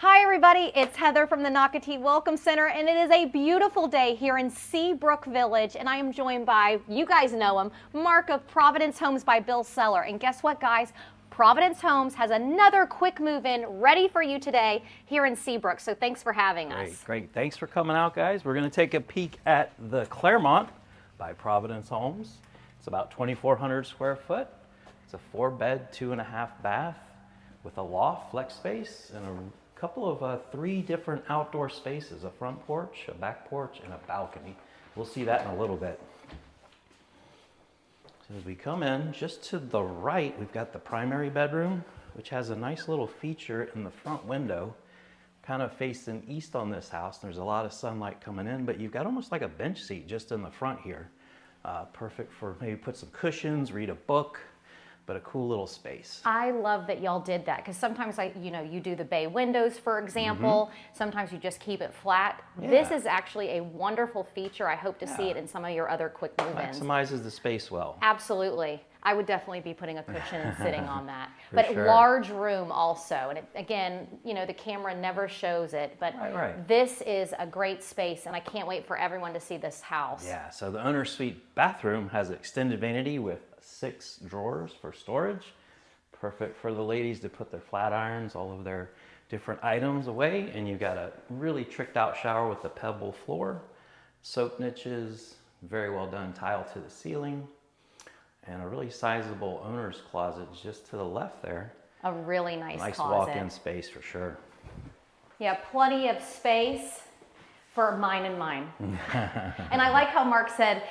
Hi everybody, it's Heather from the Nocatee Welcome Center, and it is a beautiful day here in Seabrook Village, and I am joined by, you guys know him, Mark of Providence Homes by Bill Seller. And guess what, guys? Providence Homes has another quick move-in ready for you today here in Seabrook, so thanks for having us. Great. Thanks for coming out, guys. We're going to take a peek at the Clermont by Providence Homes. It's about 2,400 square foot. It's a 4-bed, 2.5 bath with a loft, flex space, and a couple of 3 different outdoor spaces, a front porch, a back porch, and a balcony. We'll see that in a little bit. So as we come in, just to the right, we've got the primary bedroom, which has a nice little feature in the front window, kind of facing east on this house. There's a lot of sunlight coming in, but you've got almost like a bench seat just in the front here. Perfect for maybe put some cushions, read a book, but a cool little space. I love that y'all did that, because sometimes you do the bay windows, for example. Sometimes you just keep it flat. Yeah. This is actually a wonderful feature. I hope to see it in some of your other quick move-ins. Maximizes the space well. Absolutely. I would definitely be putting a cushion and sitting on that. For sure. Large room also. And again, the camera never shows it, but This is a great space, and I can't wait for everyone to see this house. Yeah, so the owner's suite bathroom has extended vanity with 6 drawers for storage. Perfect for the ladies to put their flat irons, all of their different items away. And you've got a really tricked out shower with a pebble floor, soap niches, very well done tile to the ceiling, and a really sizable owner's closet just to the left there. A really nice closet. Walk-in space for sure. Yeah, plenty of space for mine and mine. And I like how Mark said,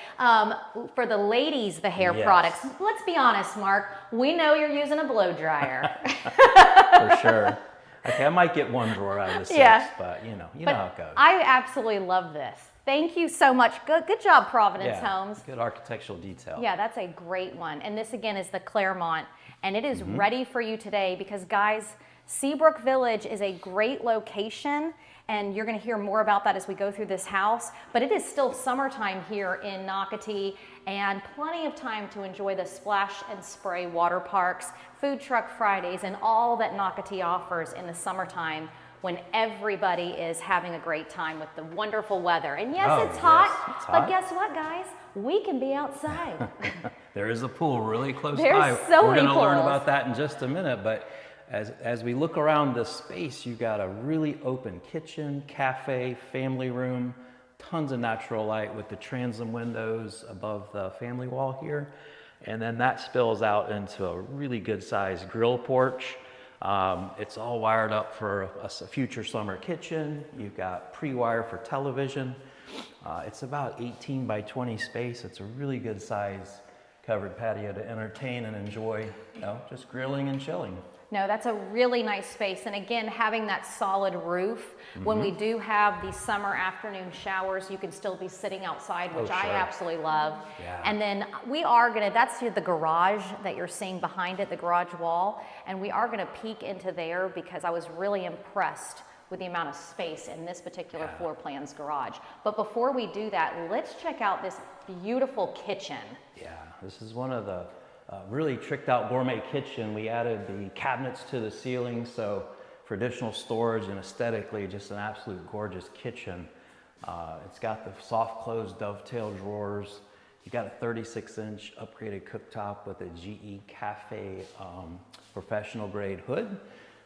for the ladies, the hair products. Let's be honest, Mark, we know you're using a blow dryer. For sure. Okay, I might get 1 drawer out of the 6, but you know how it goes. I absolutely love this. Thank you so much. Good job, Providence Homes. Good architectural detail. Yeah, that's a great one. And this again is the Clermont, and it is ready for you today because, guys, Seabrook Village is a great location, and you're going to hear more about that as we go through this house. But it is still summertime here in Nocatee, and plenty of time to enjoy the splash and spray water parks, food truck Fridays, and all that Nocatee offers in the summertime when everybody is having a great time with the wonderful weather. And yes, it's hot, but guess what, guys? We can be outside. There is a pool really close by. There's so many We're going to learn pools. about that in just a minute, but as we look around this space, you've got a really open kitchen, cafe, family room, tons of natural light with the transom windows above the family wall here. And then that spills out into a really good sized grill porch. It's all wired up for a future summer kitchen. You've got pre-wire for television. It's about 18 by 20 space. It's a really good size covered patio to entertain and enjoy, just grilling and chilling. No, that's a really nice space. And again, having that solid roof, when we do have these summer afternoon showers, you can still be sitting outside, which I absolutely love. Yeah. And then we are that's the garage that you're seeing behind it, the garage wall. And we are gonna peek into there because I was really impressed with the amount of space in this particular floor plan's garage. But before we do that, let's check out this beautiful kitchen. Yeah, this is one of the really tricked out gourmet kitchen. We added the cabinets to the ceiling, so for additional storage and aesthetically, just an absolute gorgeous kitchen. It's got the soft close dovetail drawers. You got a 36-inch upgraded cooktop with a GE Cafe professional grade hood.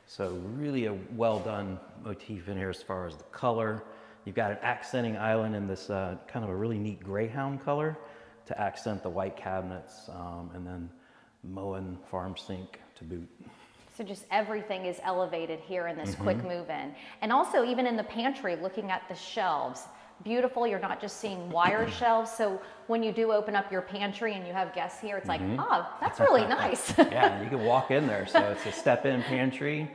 So really a well done motif in here as far as the color. You've got an accenting island in this kind of a really neat greyhound color to accent the white cabinets, and then Moen farm sink to boot. So just everything is elevated here in this quick move-in. And also even in the pantry, looking at the shelves, beautiful. You're not just seeing wire shelves. So when you do open up your pantry and you have guests here, it's like, oh, that's really nice. Yeah, you can walk in there. So it's a step-in pantry.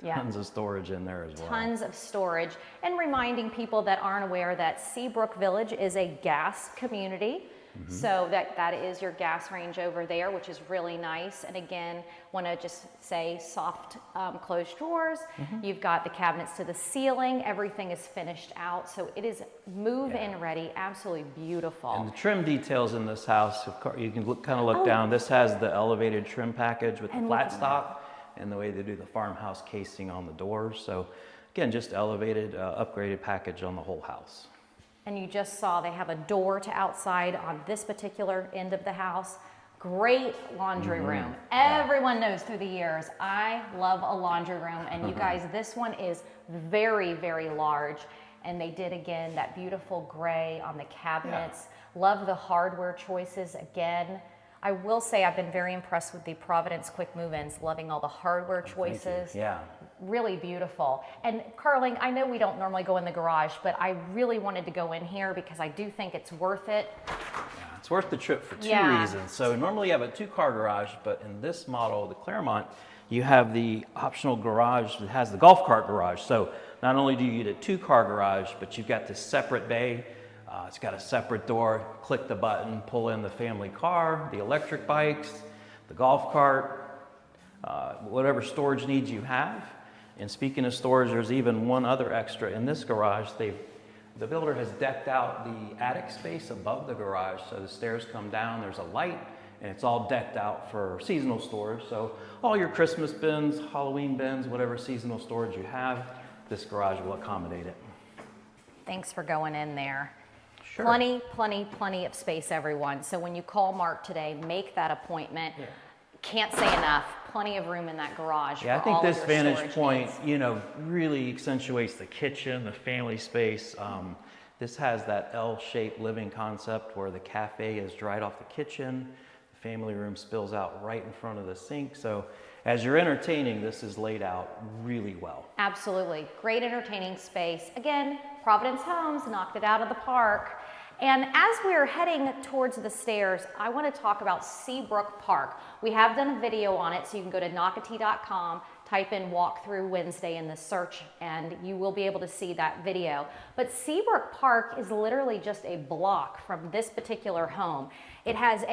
Tons of storage in there as well. Tons of storage. And reminding people that aren't aware that Seabrook Village is a gas community. So that is your gas range over there, which is really nice. And again, want to just say soft closed drawers. You've got the cabinets to the ceiling. Everything is finished out. So it is move-in ready. Absolutely beautiful. And the trim details in this house, of course, you can kind of look down. This has the elevated trim package with the flat stop and the way they do the farmhouse casing on the doors. So again, just elevated, upgraded package on the whole house. And you just saw they have a door to outside on this particular end of the house. Great laundry room. Everyone knows through the years, I love a laundry room. And you guys, this one is very, very large. And they did, again, that beautiful gray on the cabinets. Love the hardware choices again. I will say I've been very impressed with the Providence Quick Move-Ins, loving all the hardware choices. Yeah. Really beautiful. And Carling, I know we don't normally go in the garage, but I really wanted to go in here because I do think it's worth it. Yeah, it's worth the trip for two reasons. So normally you have a 2-car garage, but in this model, the Clermont, you have the optional garage that has the golf cart garage. So not only do you get a 2-car garage, but you've got this separate bay. It's got a separate door, click the button, pull in the family car, the electric bikes, the golf cart, whatever storage needs you have. And speaking of storage, there's even one other extra in this garage. The builder has decked out the attic space above the garage, so the stairs come down, there's a light, and it's all decked out for seasonal storage. So all your Christmas bins, Halloween bins, whatever seasonal storage you have, this garage will accommodate it. Thanks for going in there. Sure. Plenty of space, everyone. So when you call Mark today, make that appointment. Can't say enough. Plenty of room in that garage. Yeah, I for think all of this your vantage storage point, needs. you know, really accentuates the kitchen, the family space. This has that L-shaped living concept where the cafe is right off the kitchen. The family room spills out right in front of the sink. So as you're entertaining, this is laid out really well. Absolutely. Great entertaining space. Again, Providence Homes knocked it out of the park. And as we're heading towards the stairs, I want to talk about Seabrook Park. We have done a video on it, so you can go to Nocatee.com, type in Walkthrough Wednesday in the search, and you will be able to see that video. But Seabrook Park is literally just a block from this particular home. It has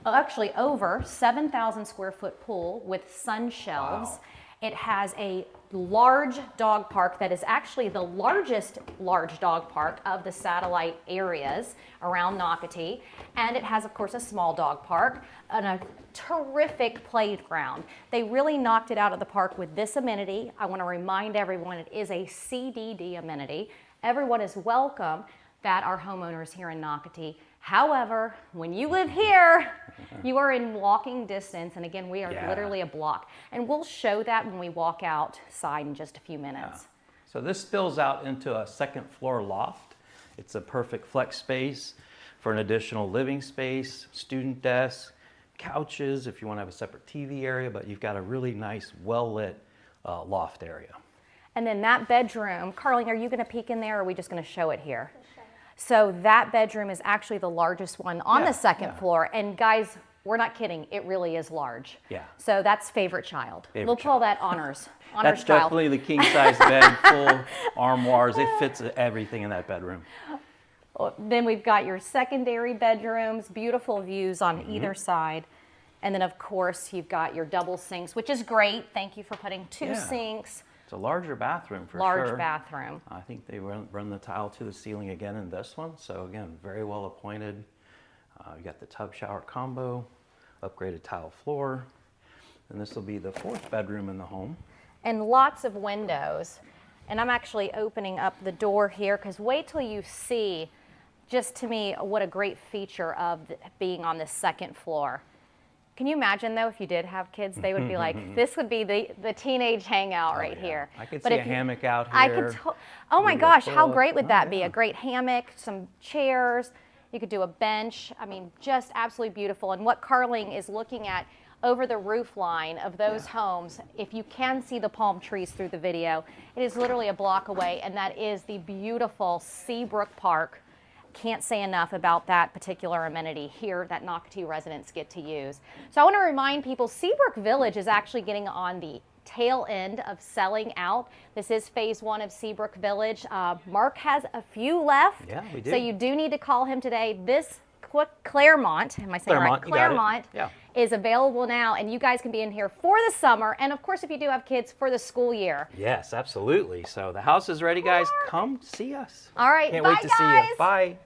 actually over 7,000 square foot pool with sun shelves. Wow. It has a large dog park that is actually the largest large dog park of the satellite areas around Nocatee. And it has, of course, a small dog park and a terrific playground. They really knocked it out of the park with this amenity. I want to remind everyone it is a CDD amenity. Everyone is welcome that are homeowners here in Nocatee. However, when you live here, you are in walking distance, and again, we are literally a block. And we'll show that when we walk outside in just a few minutes. So this spills out into a 2nd floor loft. It's a perfect flex space for an additional living space, student desk, couches if you want to have a separate TV area, but you've got a really nice, well-lit loft area. And then that bedroom, Carling, are you going to peek in there, or are we just going to show it here? So that bedroom is actually the largest one on the 2nd floor. And guys, we're not kidding. It really is large. Yeah. So that's favorite child. We'll call that honors. That's child. definitely the king-size bed, full armoires. It fits everything in that bedroom. Then we've got your secondary bedrooms, beautiful views on either side. And then, of course, you've got your double sinks, which is great. Thank you for putting 2 sinks. It's a larger bathroom for sure. Large bathroom. I think they run the tile to the ceiling again in this one. So again, very well appointed. You got the tub shower combo, upgraded tile floor. And this will be the 4th bedroom in the home. And lots of windows. And I'm actually opening up the door here because wait till you see, just to me, what a great feature of being on the 2nd floor. Can you imagine, though, if you did have kids, they would be like, this would be the teenage hangout right here. I could see a hammock out here. I could oh my gosh, how great would that be? A great hammock, some chairs. You could do a bench. I mean, just absolutely beautiful. And what Carling is looking at over the roof line of those homes, if you can see the palm trees through the video, it is literally a block away, and that is the beautiful Seabrook Park. Can't say enough about that particular amenity here that Nocatee residents get to use. So I want to remind people, Seabrook Village is actually getting on the tail end of selling out. This is phase 1 of Seabrook Village. Mark has a few left. Yeah, we do. So you do need to call him today. This Clermont, am I saying Clermont, right? Clermont yeah, is available now, and you guys can be in here for the summer, and of course, if you do have kids, for the school year. Yes, absolutely. So the house is ready, guys. Come see us. All right, Can't bye, wait to see guys. you. Bye.